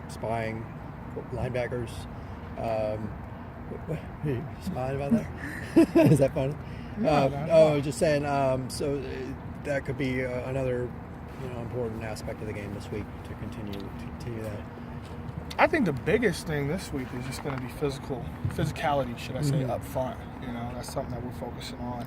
spying linebackers. You smiling about that? Is that funny? No. Just saying. So that could be another important aspect of the game this week to continue that. I think the biggest thing this week is just going to be physicality, should I say, up front. That's something that we're focusing on.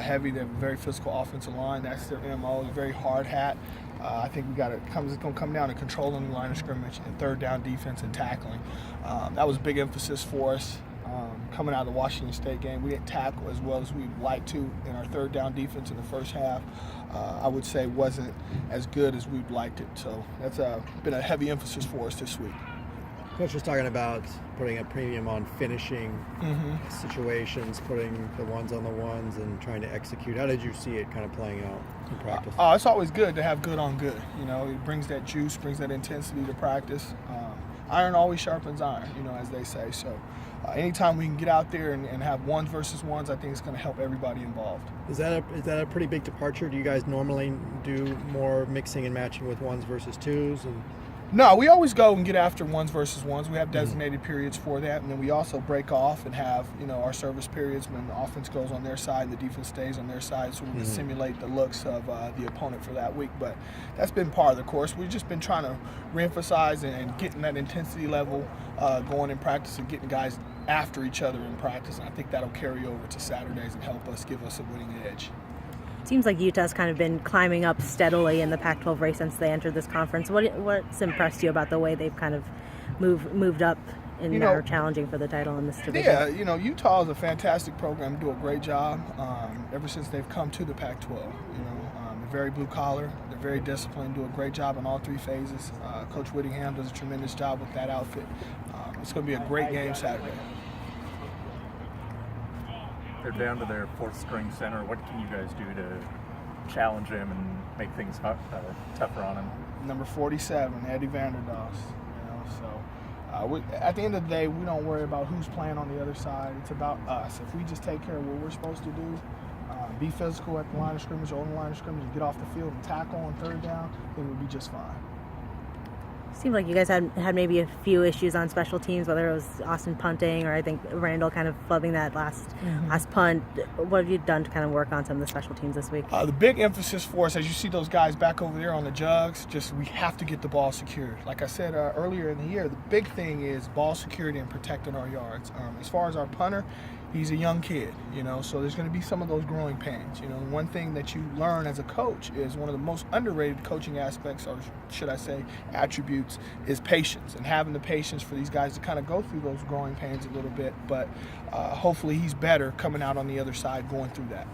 Heavy, they have a very physical offensive line. That's their MO, very hard hat. I think it's going to come down to controlling the line of scrimmage and third down defense and tackling. That was a big emphasis for us. Coming out of the Washington State game, we didn't tackle as well as we'd like to, and our third down defense in the first half, I would say, wasn't as good as we'd liked it. So that's been a heavy emphasis for us this week. Coach was talking about putting a premium on finishing situations, putting the ones on the ones, and trying to execute. How did you see it kind of playing out in practice? It's always good to have good on good. It brings that juice, brings that intensity to practice. Iron always sharpens iron, as they say. So anytime we can get out there and have ones versus ones, I think it's going to help everybody involved. Is that a pretty big departure? Do you guys normally do more mixing and matching with ones versus twos? No, we always go and get after ones versus ones. We have designated periods for that, and then we also break off and have our service periods when the offense goes on their side and the defense stays on their side, so we can simulate the looks of the opponent for that week. But that's been part of the course. We've just been trying to reemphasize and getting that intensity level going in practice and getting guys after each other in practice, and I think that'll carry over to Saturdays and help us give us a winning edge. Seems like Utah's kind of been climbing up steadily in the Pac-12 race since they entered this conference. What's impressed you about the way they've kind of moved up and now are challenging for the title in this division? Yeah, Utah is a fantastic program, do a great job ever since they've come to the Pac-12. They're very blue collar, they're very disciplined, do a great job in all three phases. Coach Whittingham does a tremendous job with that outfit. It's going to be a great game Saturday. They're down to their fourth string center. What can you guys do to challenge him and make things tougher on him? Number 47, Eddie Vanderdoss. At the end of the day, we don't worry about who's playing on the other side. It's about us. If we just take care of what we're supposed to do, be physical at the line of scrimmage, on the line of scrimmage, and get off the field and tackle on third down, then we'll be just fine. Seemed like you guys had maybe a few issues on special teams, whether it was Austin punting or I think Randall kind of flubbing that last punt. What have you done to kind of work on some of the special teams this week? The big emphasis for us, as you see those guys back over there on the jugs, we have to get the ball secured. Like I said earlier in the year, the big thing is ball security and protecting our yards. As far as our punter, he's a young kid, so there's going to be some of those growing pains. One thing that you learn as a coach is one of the most underrated coaching aspects, or should I say attributes, is patience, and having the patience for these guys to kind of go through those growing pains a little bit. But hopefully he's better coming out on the other side going through that.